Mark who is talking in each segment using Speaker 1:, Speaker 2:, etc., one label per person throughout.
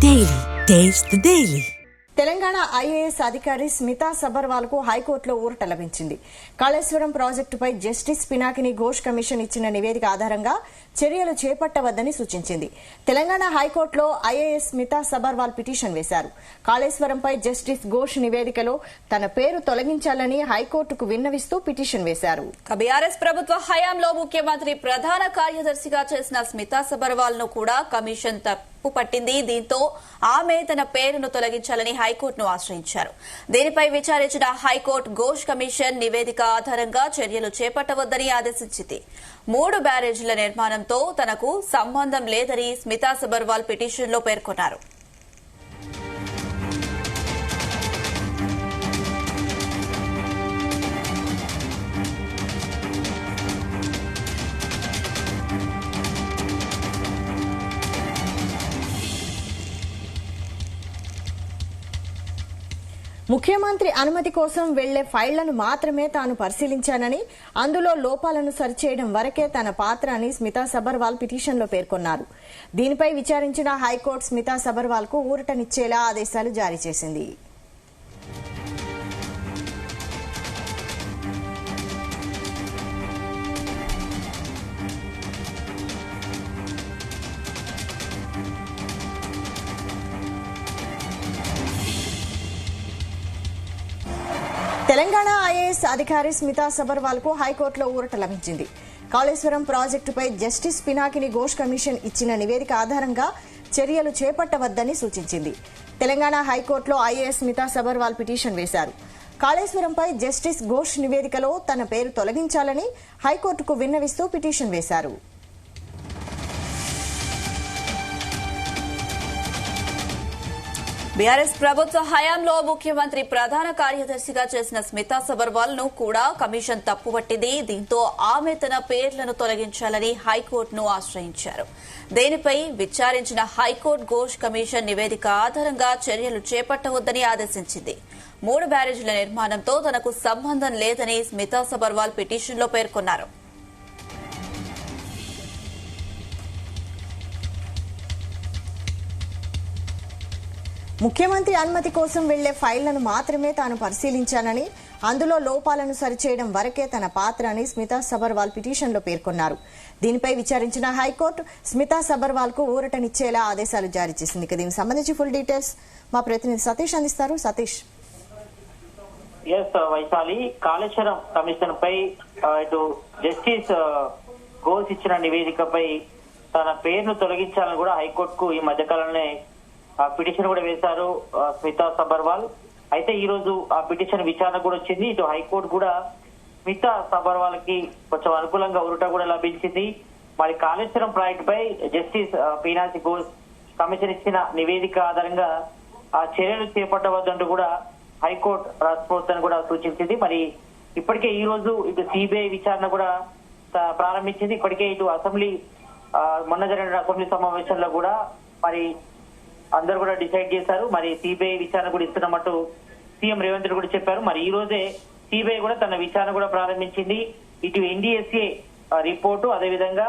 Speaker 1: Daily. Taste the Daily.
Speaker 2: Telangana IAS అధికారి స్మితా సబర్వాల్ కు హైకోర్టులో ఊరట లభించింది. కాళేశ్వరం ప్రాజెక్టుపై జస్టిస్ పినాకిని ఘోష్ కమిషన్ ఇచ్చిన నివేదిక ఆధారంగా చర్యలు చేపట్టవద్దని సూచించింది. తెలంగాణ హైకోర్టులో ఐఏఎస్ స్మితా సబర్వాల్ పిటిషన్ వేశారు. కాళేశ్వరంపై జస్టిస్ ఘోష్ నివేదికలో తన పేరు తొలగించాలని హైకోర్టుకు విన్నవిస్తూ పిటిషన్ వేశారు.
Speaker 3: బీఆర్ఎస్ ప్రభుత్వ హయాంలో ముఖ్యమంత్రి ప్రధాన కార్యదర్శిగా చేసిన స్మితా సబర్వాల్ ను కూడా కమిషన్ పట్టింది. దీంతో ఆమె తన పేరును తొలగించాలని హైకోర్టును ఆశ్రయించారు. దీనిపై విచారించిన హైకోర్టు ఘోష్ కమిషన్ నివేదిక ఆధారంగా చర్యలు చేపట్టవద్దని ఆదేశించింది. 3 బ్యారేజీల నిర్మాణంతో తనకు సంబంధం లేదని స్మితా సబర్వాల్ పిటిషన్లో పేర్కొన్నారు.
Speaker 2: ముఖ్యమంత్రి అనుమతి కోసం వెళ్లే ఫైళ్లను మాత్రమే తాను పరిశీలించానని, అందులో లోపాలను సరిచేయడం వరకే తన పాత్ర అని స్మితా సబర్వాల్ పిటిషన్లో పేర్కొన్నారు. దీనిపై విచారించిన హైకోర్టు స్మితా సబర్వాల్ కు ఊరటనిచ్చేలా ఆదేశాలు జారీ చేసింది. తెలంగాణ ఐఏఎస్ అధికారి స్మితా సబర్వాల్ కు హైకోర్టులో ఊరట లభించింది. కాళేశ్వరం ప్రాజెక్టుపై జస్టిస్ పినాకిని ఘోష్ కమిషన్ ఇచ్చిన నివేదిక ఆధారంగా చర్యలు చేపట్టవద్దని సూచించింది. తెలంగాణ హైకోర్టులో ఐఏఎస్ స్మితా సబర్వాల్ పిటిషన్ వేశారు. కాళేశ్వరంపై జస్టిస్ ఘోష్ నివేదికలో తన పేరు తొలగించాలని హైకోర్టుకు విన్నవిస్తూ పిటిషన్ వేశారు.
Speaker 3: బీఆర్ఎస్ ప్రభుత్వ హయాంలో ముఖ్యమంత్రి ప్రధాన కార్యదర్శిగా చేసిన స్మితా సబర్వాల్ ను కూడా కమిషన్ తప్పుపట్టింది. దీంతో ఆమె తన పేర్లను తొలగించాలని హైకోర్టును ఆశ్రయించారు. దీనిపై విచారించిన హైకోర్టు ఘోష్ కమిషన్ నివేదిక ఆధారంగా చర్యలు చేపట్టవద్దని ఆదేశించింది. 3 బ్యారేజీల నిర్మాణంతో తనకు సంబంధం లేదని స్మితా సబర్వాల్ పిటిషన్లో పేర్కొన్నారు.
Speaker 2: ముఖ్యమంత్రి అనుమతి కోసం వెళ్లే ఫైళ్లను మాత్రమే తాను పరిశీలించానని, అందులో లోపాలను సరిచేయడం వరకే తన పాత్ర అని స్మితా సబర్వాల్ పిటిషన్లో పేర్కొన్నారు. దీనిపై విచారించిన హైకోర్టు స్మితా సబర్వాల్ కు ఊరటనిచ్చేలా ఆదేశాలు జారీ చేసింది. దీనికి సంబంధించి ఫుల్ డీటెయిల్స్ మా ప్రతినిధి సతీష్ అందిస్తారు. సతీష్.
Speaker 4: వైశాలి, కాళేశ్వరం కమిషన్ పై ఇటు జస్టిస్ ఘోష్ ఇచ్చిన నివేదికపై తన పేరును తొలగించాలని కూడా హైకోర్టుకు ఈ మధ్యకాలంలోనే పిటిషన్ కూడా వేశారు స్మితా సబర్వాల్. అయితే ఈ రోజు ఆ పిటిషన్ విచారణ కూడా వచ్చింది. ఇటు హైకోర్టు కూడా స్మితా సబర్వాల్ కి కొంచెం అనుకూలంగా ఊరట కూడా లభించింది. మరి కాళేశ్వరం ప్రాజెక్ట్ పై జస్టిస్ పినాకిని ఘోష్ కమిషన్ ఇచ్చిన నివేదిక ఆధారంగా ఆ చర్యలు చేపట్టవద్దంటూ కూడా హైకోర్టు రాష్ట్రప్రభుత్వాన్ని కూడా సూచించింది. మరి ఇప్పటికే ఈ రోజు ఇటు సిబిఐ విచారణ కూడా ప్రారంభించింది. ఇప్పటికే ఇటు అసెంబ్లీ మొన్న జరిగిన అసెంబ్లీ సమావేశంలో కూడా మరి అందరూ కూడా డిసైడ్ చేశారు. మరి సిబిఐ విచారణ కూడా ఇస్తున్నట్టు సీఎం రేవంత్ రెడ్డి కూడా చెప్పారు. మరి ఈ రోజే సిబిఐ కూడా తన విచారణ కూడా ప్రారంభించింది. ఇటు ఎన్డీఎస్ఏ రిపోర్టు, అదేవిధంగా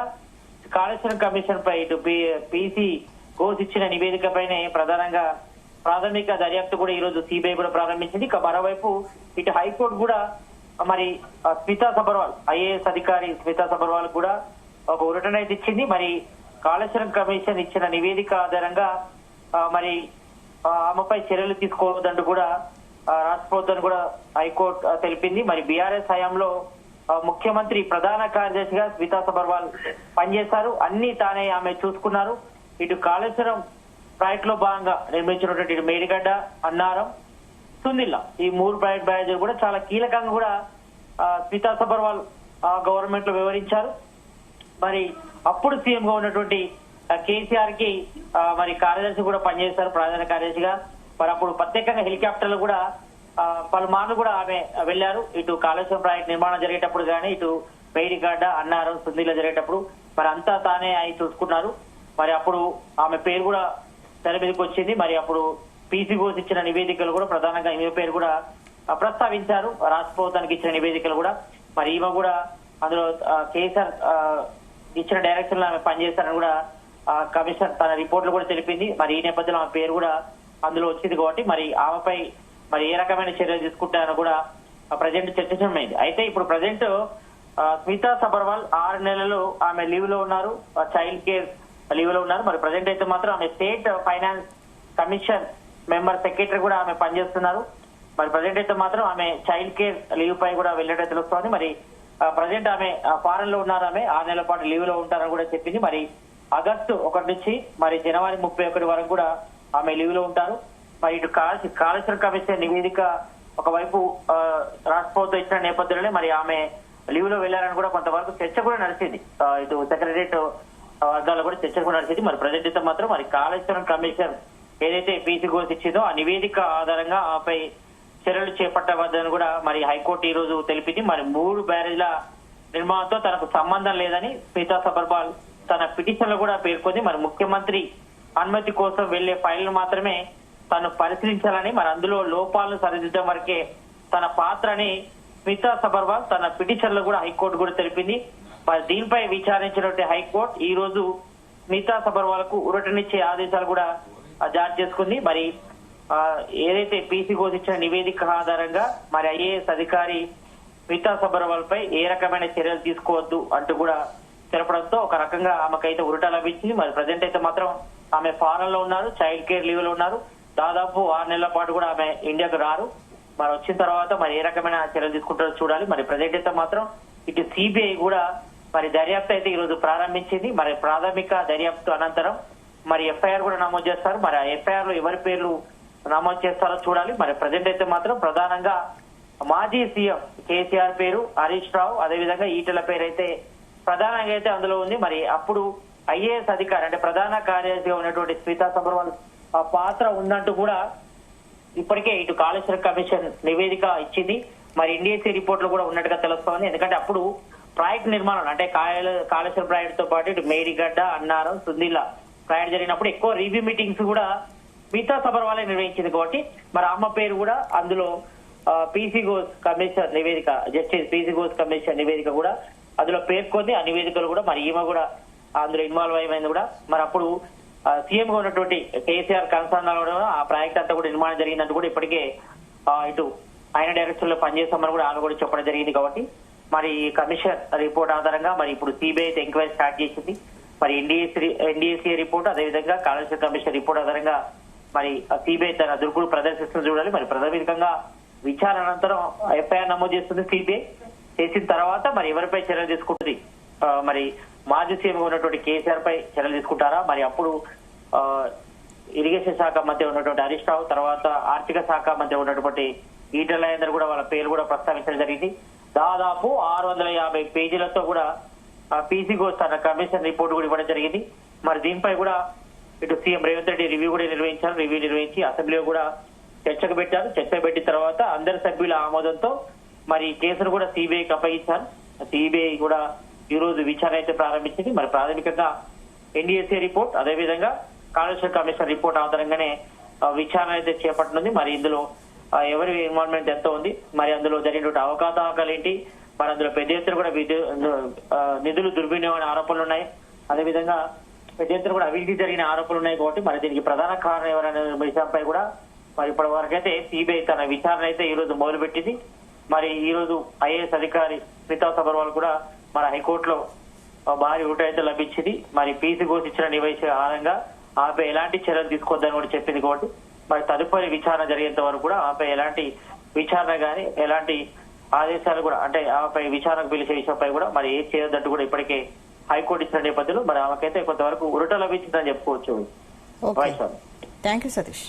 Speaker 4: కాళేశ్వరం కమిషన్ పై ఇటు పీసీ ఘోష్ ఇచ్చిన నివేదిక పైనే ప్రధానంగా ప్రాథమిక దర్యాప్తు కూడా ఈ రోజు సిబిఐ కూడా ప్రారంభించింది. ఇక మరోవైపు ఇటు హైకోర్టు కూడా మరి స్మితా సబర్వాల్ ఐఏఎస్ అధికారి స్మితా సబర్వాల్ కూడా ఒక ఊరటనైతే ఇచ్చింది. మరి కాళేశ్వరం కమిషన్ ఇచ్చిన నివేదిక ఆధారంగా మరి ఆమెపై చర్యలు తీసుకోవద్దంటూ కూడా రాష్ట్ర ప్రభుత్వాన్ని కూడా హైకోర్టు తెలిపింది. మరి బీఆర్ఎస్ హయాంలో ముఖ్యమంత్రి ప్రధాన కార్యదర్శిగా స్మితా సబర్వాల్ పనిచేశారు. అన్ని తానే ఆమె చూసుకున్నారు. ఇటు కాళేశ్వరం ప్రాజెక్ట్ లో భాగంగా నిర్మించినటువంటి ఇటు మేడిగడ్డ, అన్నారం, సుందిల్లా ఈ 3 ప్రాజెక్ట్ బ్యారేజీలు కూడా చాలా కీలకంగా కూడా స్మితా సబర్వాల్ గవర్నమెంట్ లో వివరించారు. మరి అప్పుడు సీఎం గా ఉన్నటువంటి కేసీఆర్ కి మరి కార్యదర్శి కూడా పనిచేశారు ప్రధాన కార్యదర్శిగా. మరి అప్పుడు ప్రత్యేకంగా హెలికాప్టర్లు కూడా పలుమార్లు కూడా ఆమె వెళ్లారు. ఇటు కాళేశ్వరం ప్రాజెక్ట్ నిర్మాణం జరిగేటప్పుడు కానీ, ఇటు మేడిగడ్డ, అన్నారం, సుందిల్లా జరిగేటప్పుడు మరి అంతా తానే అయి చూసుకున్నారు. మరి అప్పుడు ఆమె పేరు కూడా తెర మీదకి వచ్చింది. మరి అప్పుడు పీసీ ఘోష్ ఇచ్చిన నివేదికలు కూడా ప్రధానంగా ఈమె పేరు కూడా ప్రస్తావించారు. రాష్ట్ర ప్రభుత్వానికి ఇచ్చిన నివేదికలు కూడా మరి ఈమె కూడా అందులో కేసీఆర్ ఇచ్చిన డైరెక్షన్ లో ఆమె పనిచేస్తారని కూడా కమిషన్ తన రిపోర్ట్లు కూడా తెలిపింది. మరి ఈ నేపథ్యంలో ఆమె పేరు కూడా అందులో వచ్చింది కాబట్టి మరి ఆమెపై మరి ఏ రకమైన చర్యలు తీసుకుంటారని కూడా ప్రజెంట్ చర్చించమైంది. అయితే ఇప్పుడు ప్రజెంట్ స్మితా సబర్వాల్ 6 నెలలు ఆమె లీవ్ లో ఉన్నారు, చైల్డ్ కేర్ లీవ్ లో ఉన్నారు. మరి ప్రజెంట్ అయితే మాత్రం ఆమె state finance commission member secretary కూడా ఆమె పనిచేస్తున్నారు. మరి ప్రజెంట్ అయితే మాత్రం ఆమె చైల్డ్ కేర్ లీవ్ పై కూడా వెళ్ళడం తెలుస్తోంది. మరి ప్రజెంట్ ఆమె ఫారెన్ లో ఉన్నారు, ఆమె 6 నెలల పాటు లీవ్ లో ఉంటారని కూడా చెప్పింది. మరి ఆగస్టు 1 నుంచి మరి జనవరి 31 వరకు కూడా ఆమె లీవ్ లో ఉంటారు. మరి ఇటు కాళేశ్వరం కమిషన్ నివేదిక ఒకవైపు రాష్ట్ర ప్రభుత్వం ఇచ్చిన నేపథ్యంలోనే మరి ఆమె లీవ్ లో వెళ్లారని కూడా కొంతవరకు చర్చ కూడా నడిచింది. ఇటు సెక్రటరియట్ వర్గాల్లో కూడా చర్చ కూడా నడిచింది. మరి ప్రజెంట్ అయితే మాత్రం మరి కాళేశ్వరం కమిషన్ ఏదైతే పీసీ ఘోష్ ఇచ్చిందో ఆ నివేదిక ఆధారంగా ఆపై చర్యలు చేపట్టవద్దని కూడా మరి హైకోర్టు ఈ రోజు తెలిపింది. మరి 3 బ్యారేజ్ల నిర్మాణంతో తనకు సంబంధం లేదని స్మితా సబర్వాల్ తన పిటిషన్ లో కూడా పేర్కొంది. మరి ముఖ్యమంత్రి అనుమతి కోసం వెళ్లే ఫైళ్లు మాత్రమే తను పరిశీలించాలని, మరి అందులో లోపాలను సరిదిద్దడం వరకే తన పాత్రని స్మితా సబర్వాల్ తన పిటిషన్ లో కూడా హైకోర్టు కూడా తెలిపింది. మరి దీనిపై విచారించినటువంటి హైకోర్టు ఈ రోజు స్మితా సబర్వాల్ కు ఉరటనిచ్చే ఆదేశాలు కూడా జారీ చేసుకుంది. మరి ఏదైతే పీసీ ఘోష్ ఇచ్చిన నివేదిక ఆధారంగా మరి ఐఏఎస్ అధికారి స్మితా సబర్వాల్ పై ఏ రకమైన చర్యలు తీసుకోవద్దు అంటూ కూడా తెలపడంతో ఒక రకంగా ఆమెకైతే ఉరట లభించింది. మరి ప్రజెంట్ అయితే మాత్రం ఆమె ఫారెన్ లో ఉన్నారు, చైల్డ్ కేర్ లీవ్ లో ఉన్నారు. దాదాపు 6 నెలల పాటు కూడా ఆమె ఇండియాకు రారు. మరి వచ్చిన తర్వాత మరి ఏ రకమైన చర్యలు తీసుకుంటారో చూడాలి. మరి ప్రజెంట్ అయితే మాత్రం ఇటు సిబిఐ కూడా మరి దర్యాప్తు అయితే ఈ రోజు ప్రారంభించింది. మరి ప్రాథమిక దర్యాప్తు అనంతరం మరి ఎఫ్ఐఆర్ కూడా నమోదు చేస్తారు. మరి ఆ ఎఫ్ఐఆర్ లో ఎవరి పేర్లు నమోదు చేస్తారో చూడాలి. మరి ప్రజెంట్ అయితే మాత్రం ప్రధానంగా మాజీ సీఎం కేసీఆర్ పేరు, హరీష్ రావు, అదేవిధంగా ఈటెల పేరు అయితే ప్రధానంగా అయితే అందులో ఉంది. మరి అప్పుడు ఐఏఎస్ అధికారి అంటే ప్రధాన కార్యదర్శిగా ఉన్నటువంటి స్మితా సబర్వాల్ పాత్ర ఉందంటూ కూడా ఇప్పటికే ఇటు కాళేశ్వరం కమిషన్ నివేదిక ఇచ్చింది. మరి ఎన్డీఎస్సీ రిపోర్ట్ లో కూడా ఉన్నట్టుగా తెలుస్తోంది. ఎందుకంటే అప్పుడు ప్రాజెక్ట్ నిర్మాణం అంటే కాళేశ్వరం ప్రాజెక్ట్ తో పాటు ఇటు మేడిగడ్డ, అన్నారం, సుందిల్ల ప్రాజెక్ట్ జరిగినప్పుడు ఎక్కువ రివ్యూ మీటింగ్స్ కూడా స్మితా సబర్వాలే నిర్వహించింది కాబట్టి మరి ఆమె పేరు కూడా అందులో పీసీ ఘోష్ కమిషన్ నివేదిక, జస్టిస్ పీసీ ఘోష్ కమిషన్ నివేదిక కూడా అందులో పేర్కొంది. ఆ నివేదికలు కూడా మరి ఈమె కూడా అందులో ఇన్వాల్వ్ అయింది కూడా. మరి అప్పుడు సీఎం గా ఉన్నటువంటి కేసీఆర్ కన్సర్న్ ఆ ప్రాజెక్ట్ అంతా కూడా నిర్మాణం జరిగిందంటూ కూడా ఇప్పటికే ఇటు ఆయన డైరెక్షన్ లో పనిచేస్తామని కూడా ఆమె కూడా చెప్పడం జరిగింది. కాబట్టి మరి ఈ కమిషన్ రిపోర్ట్ ఆధారంగా మరి ఇప్పుడు సిబిఐ అయితే ఎంక్వైరీ స్టార్ట్ చేసింది. మరి ఎన్డీఎస్సీ రిపోర్ట్ అదేవిధంగా కాళేశ్వరం కమిషన్ రిపోర్ట్ ఆధారంగా మరి సిబిఐ తన దుర్గుడు ప్రదర్శిస్తుంది చూడాలి. మరి ప్రాథమికంగా విచారణ అనంతరం ఎఫ్ఐఆర్ నమోదు చేస్తుంది సిబిఐ. చేసిన తర్వాత మరి ఎవరిపై చర్యలు తీసుకుంటుంది, మరి మాజీ సీఎం ఉన్నటువంటి కేసీఆర్ పై చర్యలు తీసుకుంటారా, మరి అప్పుడు ఇరిగేషన్ శాఖ మధ్య ఉన్నటువంటి హరీష్ రావు, తర్వాత ఆర్థిక శాఖ మధ్య ఉన్నటువంటి ఈటెల రాజేందర్ కూడా వాళ్ళ పేరు కూడా ప్రస్తావించడం జరిగింది. దాదాపు 650 పేజీలతో కూడా పీసీ ఘోష్ తన కమిషన్ రిపోర్ట్ కూడా ఇవ్వడం జరిగింది. మరి దీనిపై కూడా ఇటు సీఎం రేవంత్ రెడ్డి రివ్యూ కూడా నిర్వహించారు. రివ్యూ నిర్వహించి అసెంబ్లీలో కూడా చర్చకు పెట్టారు. చర్చ పెట్టిన తర్వాత అందరి సభ్యుల ఆమోదంతో మరి కేసును కూడా సిబిఐకి అప్పగించారు. సిబిఐ కూడా ఈ రోజు విచారణ అయితే ప్రారంభించింది. మరి ప్రాథమికంగా ఎన్డీఎస్సీ రిపోర్ట్ అదేవిధంగా కాళేశ్వరం కమిషన్ రిపోర్ట్ ఆధారంగానే విచారణ అయితే చేపట్టనుంది. మరి ఇందులో ఎవరి ఇన్వాల్వ్మెంట్ ఎంత ఉంది, మరి అందులో జరిగినటువంటి అవకతవకలు ఏంటి, మరి అందులో పెద్ద ఎత్తున కూడా నిధులు దుర్వినియోగం ఆరోపణలు ఉన్నాయి, అదేవిధంగా పెద్ద ఎత్తున కూడా అవినీతి జరిగిన ఆరోపణలు ఉన్నాయి. కాబట్టి మరి దీనికి ప్రధాన కారణం ఎవరనే విషయంపై కూడా మరి ఇప్పటి వరకైతే సిబిఐ తన విచారణ అయితే ఈ రోజు మొదలుపెట్టింది. మరి ఈ రోజు ఐఏఎస్ అధికారి స్మితా సబర్వాల్ కూడా మన హైకోర్టులో భారీ ఊట అయితే లభించింది. మరి పీసీ ఘోష్ ఇచ్చిన నివేదిక ఆధారంగా ఆపై ఎలాంటి చర్యలు తీసుకోవద్దని కూడా చెప్పింది. కాబట్టి మరి తదుపరి విచారణ జరిగేంత వరకు కూడా ఆపై ఎలాంటి విచారణ గానీ ఎలాంటి ఆదేశాలు కూడా అంటే ఆపై విచారణకు పిలిచే విషయంపై కూడా మరి ఏం చేయొద్దంటూ కూడా ఇప్పటికే హైకోర్టు ఇచ్చిన నేపథ్యంలో మరి ఆమెకైతే కొంతవరకు ఉరట లభించిందని చెప్పుకోవచ్చు.
Speaker 2: Thank you Satish.